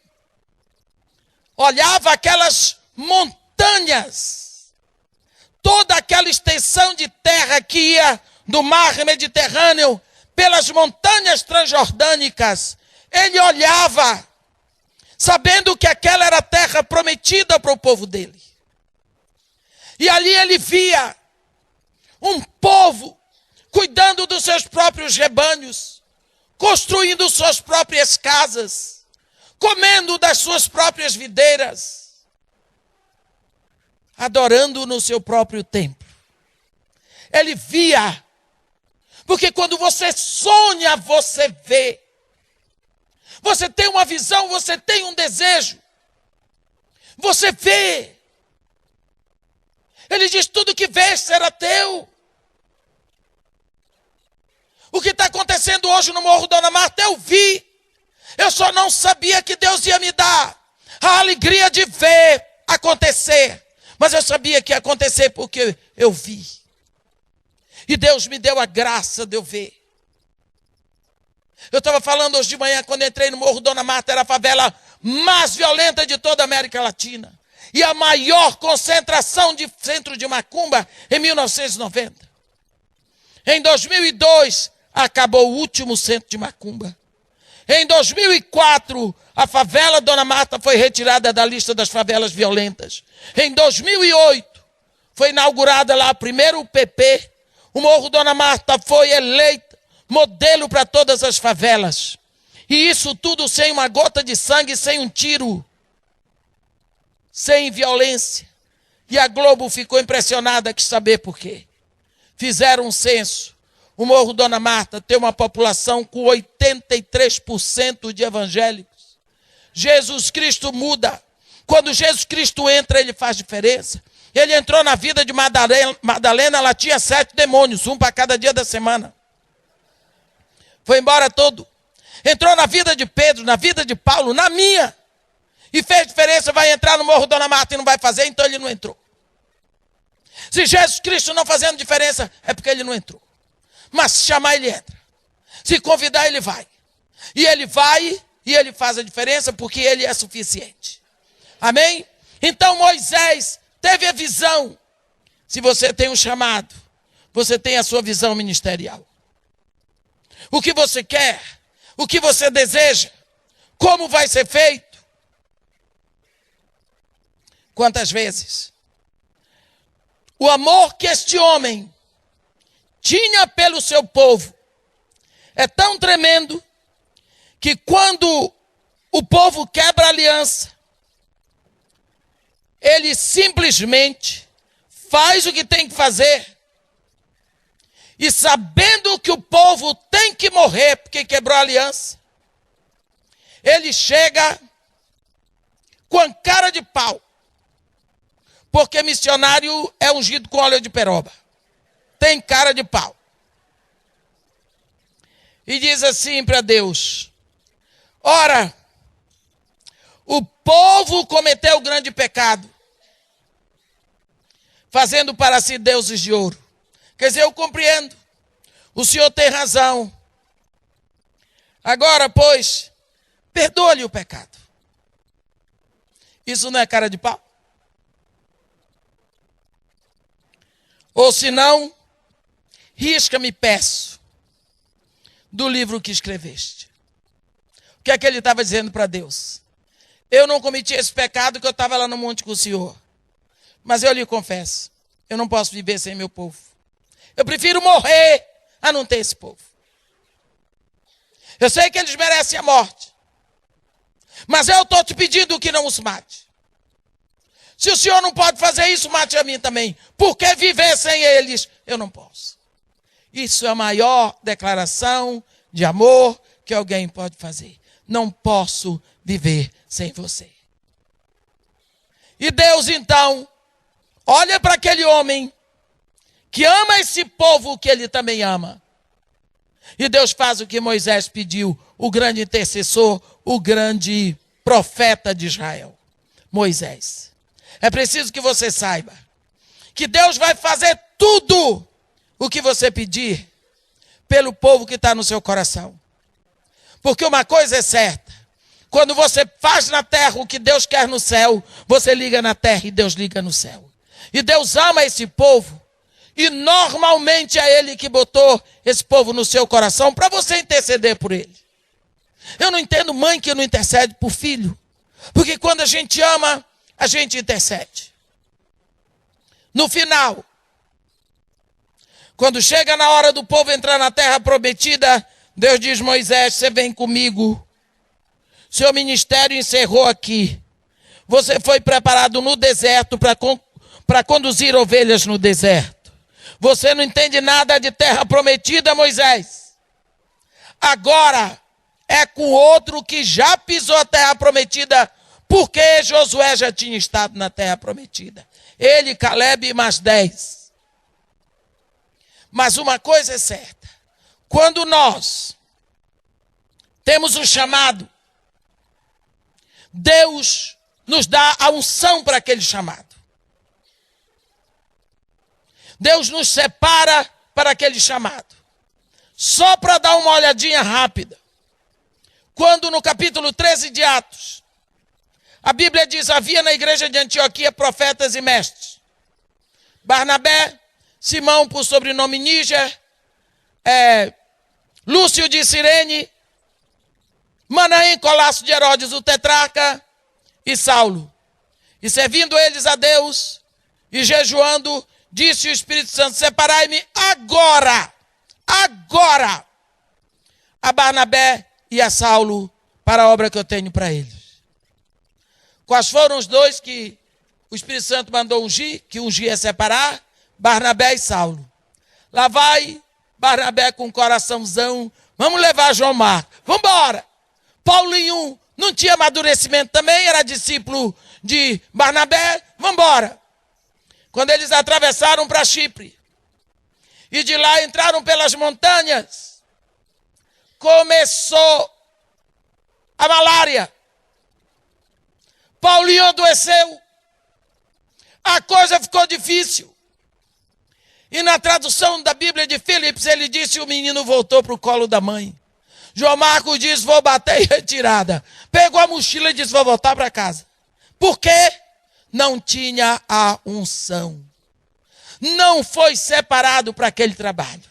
olhava aquelas montanhas, toda aquela extensão de terra que ia do mar Mediterrâneo, pelas montanhas transjordânicas, ele olhava, sabendo que aquela era a terra prometida para o povo dele. E ali ele via um povo cuidando dos seus próprios rebanhos, construindo suas próprias casas, comendo das suas próprias videiras, adorando no seu próprio templo. Ele via. Porque quando você sonha, você vê. Você tem uma visão, você tem um desejo. Você vê. Ele diz: tudo que vês será teu. O que está acontecendo hoje no Morro Dona Marta, eu vi. Eu só não sabia que Deus ia me dar a alegria de ver acontecer. Mas eu sabia que ia acontecer porque eu vi. E Deus me deu a graça de eu ver. Eu estava falando hoje de manhã, quando entrei no Morro Dona Marta, era a favela mais violenta de toda a América Latina. E a maior concentração de centro de macumba em 1990. Em 2002, acabou o último centro de macumba. Em 2004, a favela Dona Marta foi retirada da lista das favelas violentas. Em 2008, foi inaugurada lá o primeiro UPP. O Morro Dona Marta foi eleita modelo para todas as favelas. E isso tudo sem uma gota de sangue, sem um tiro, sem violência. E a Globo ficou impressionada, quis saber por quê. Fizeram um censo. O Morro Dona Marta tem uma população com 83% de evangélicos. Jesus Cristo muda. Quando Jesus Cristo entra, ele faz diferença. Ele entrou na vida de Madalena, ela tinha 7 demônios, um para cada dia da semana. Foi embora todo. Entrou na vida de Pedro, na vida de Paulo, na minha. E fez diferença, vai entrar no Morro Dona Marta e não vai fazer, então ele não entrou. Se Jesus Cristo não fazendo diferença, é porque ele não entrou. Mas se chamar, ele entra. Se convidar, ele vai. E ele vai e ele faz a diferença porque ele é suficiente. Amém? Então Moisés teve a visão. Se você tem um chamado, você tem a sua visão ministerial. O que você quer, o que você deseja, como vai ser feito. Quantas vezes o amor que este homem tinha pelo seu povo é tão tremendo que quando o povo quebra a aliança, ele simplesmente faz o que tem que fazer e sabendo que o povo tem que morrer porque quebrou a aliança, ele chega com a cara de pau, porque missionário é ungido com óleo de peroba, tem cara de pau. e diz assim para Deus: ora, o povo cometeu grande pecado, fazendo para si deuses de ouro. Quer dizer, eu compreendo, o Senhor tem razão. Agora, pois, perdoa-lhe o pecado. Isso não é cara de pau? Ou se não, risca-me, peço, do livro que escreveste. O que é que ele estava dizendo para Deus? Eu não cometi esse pecado que eu estava lá no monte com o Senhor. Mas eu lhe confesso, eu não posso viver sem meu povo. Eu prefiro morrer a não ter esse povo. Eu sei que eles merecem a morte. Mas eu estou te pedindo que não os mate. Se o Senhor não pode fazer isso, mate a mim também. Porque viver sem eles, eu não posso. Isso é a maior declaração de amor que alguém pode fazer. Não posso viver sem você. E Deus, então, olha para aquele homem que ama esse povo que ele também ama. E Deus faz o que Moisés pediu, o grande intercessor, o grande profeta de Israel, Moisés. É preciso que você saiba que Deus vai fazer tudo o que você pedir pelo povo que está no seu coração. Porque uma coisa é certa, quando você faz na terra o que Deus quer no céu, você liga na terra e Deus liga no céu. E Deus ama esse povo. E normalmente é Ele que botou esse povo no seu coração para você interceder por ele. Eu não entendo mãe que não intercede por filho. Porque quando a gente ama, a gente intercede. No final, quando chega na hora do povo entrar na terra prometida, Deus diz: Moisés, você vem comigo. Seu ministério encerrou aqui. Você foi preparado no deserto para conduzir ovelhas no deserto. Você não entende nada de terra prometida, Moisés. Agora é com outro que já pisou a terra prometida, porque Josué já tinha estado na terra prometida. Ele, Caleb e mais 10. Mas uma coisa é certa. Quando nós temos um chamado, Deus nos dá a unção para aquele chamado. Deus nos separa para aquele chamado. Só para dar uma olhadinha rápida. Quando no capítulo 13 de Atos, a Bíblia diz: havia na igreja de Antioquia profetas e mestres. Barnabé, Simão por sobrenome Níger, Lúcio de Cirene, Manaém, Colasso de Herodes, o tetrarca, e Saulo. E servindo eles a Deus e jejuando, disse o Espírito Santo: separai-me agora a Barnabé e a Saulo para a obra que eu tenho para eles. Quais foram os dois que o Espírito Santo mandou ungir, que ungir é separar? Barnabé e Saulo. Lá vai Barnabé com um coraçãozão: vamos levar João Marcos, vamos embora. Paulinho não tinha amadurecimento também, era discípulo de Barnabé, vamos embora. Quando eles atravessaram para Chipre, e de lá entraram pelas montanhas, começou a malária. Paulinho adoeceu. A coisa ficou difícil. E na tradução da Bíblia de Phillips, ele disse: o menino voltou para o colo da mãe. João Marcos diz: vou bater em retirada. Pegou a mochila e disse: vou voltar para casa. Por quê? Não tinha a unção. Não foi separado para aquele trabalho.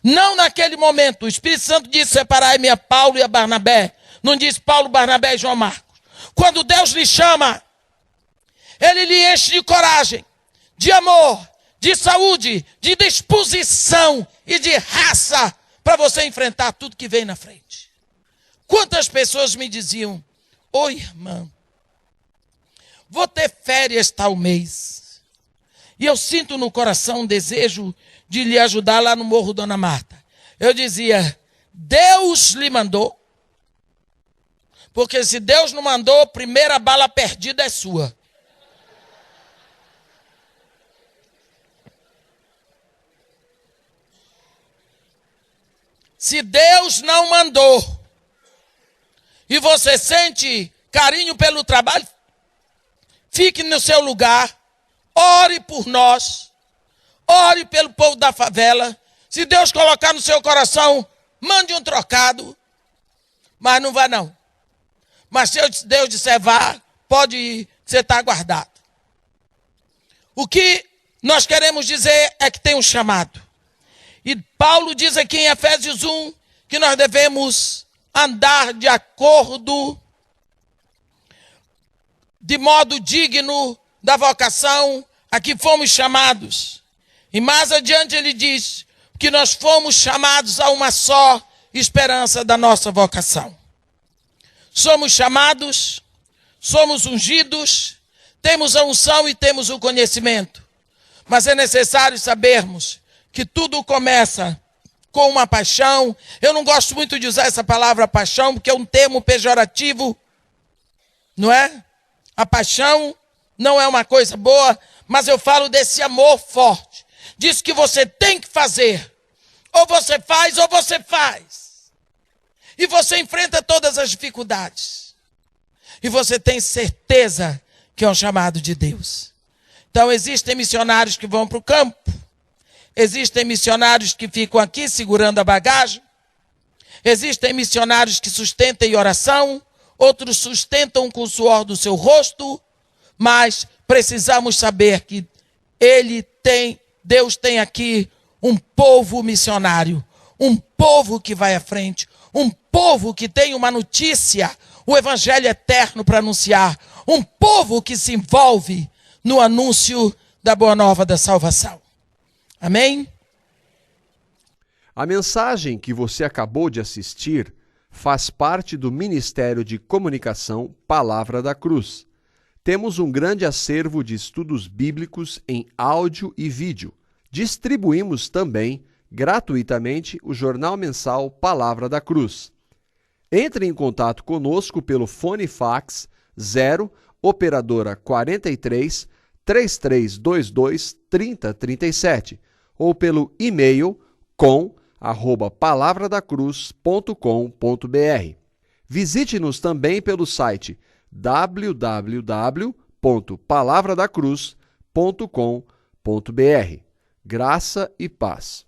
Não naquele momento. O Espírito Santo disse: separai-me a Paulo e a Barnabé. Não disse Paulo, Barnabé e João Marcos. Quando Deus lhe chama, Ele lhe enche de coragem, de amor, de saúde, de disposição e de raça para você enfrentar tudo que vem na frente. Quantas pessoas me diziam: oi, irmã, vou ter férias tal mês. E eu sinto no coração um desejo de lhe ajudar lá no Morro Dona Marta. Eu dizia: Deus lhe mandou? Porque se Deus não mandou, a primeira bala perdida é sua. Se Deus não mandou e você sente carinho pelo trabalho, fique no seu lugar, ore por nós, ore pelo povo da favela. Se Deus colocar no seu coração, mande um trocado, mas não vá não. Mas se Deus disser vá, pode ir, você está guardado. O que nós queremos dizer é que tem um chamado. E Paulo diz aqui em Efésios 1 que nós devemos andar de acordo, de modo digno da vocação a que fomos chamados. E mais adiante ele diz que nós fomos chamados a uma só esperança da nossa vocação. Somos chamados, somos ungidos, temos a unção e temos o conhecimento. Mas é necessário sabermos que tudo começa com uma paixão. Eu não gosto muito de usar essa palavra paixão, porque é um termo pejorativo, não é? A paixão não é uma coisa boa, mas eu falo desse amor forte. Diz que você tem que fazer. Ou você faz, ou você faz. E você enfrenta todas as dificuldades. E você tem certeza que é um chamado de Deus. Então existem missionários que vão para o campo. Existem missionários que ficam aqui segurando a bagagem. Existem missionários que sustentam em oração. Outros sustentam com o suor do seu rosto. Mas precisamos saber que Deus tem aqui um povo missionário. Um povo que vai à frente. Um povo que tem uma notícia, o evangelho eterno para anunciar. Um povo que se envolve no anúncio da boa nova da salvação. Amém? A mensagem que você acabou de assistir faz parte do Ministério de Comunicação Palavra da Cruz. Temos um grande acervo de estudos bíblicos em áudio e vídeo. Distribuímos também, gratuitamente, o jornal mensal Palavra da Cruz. Entre em contato conosco pelo fone fax 0 operadora 43 3322 3037 ou pelo e-mail com@palavradacruz.com.br. Visite-nos também pelo site www.palavradacruz.com.br. Graça e paz.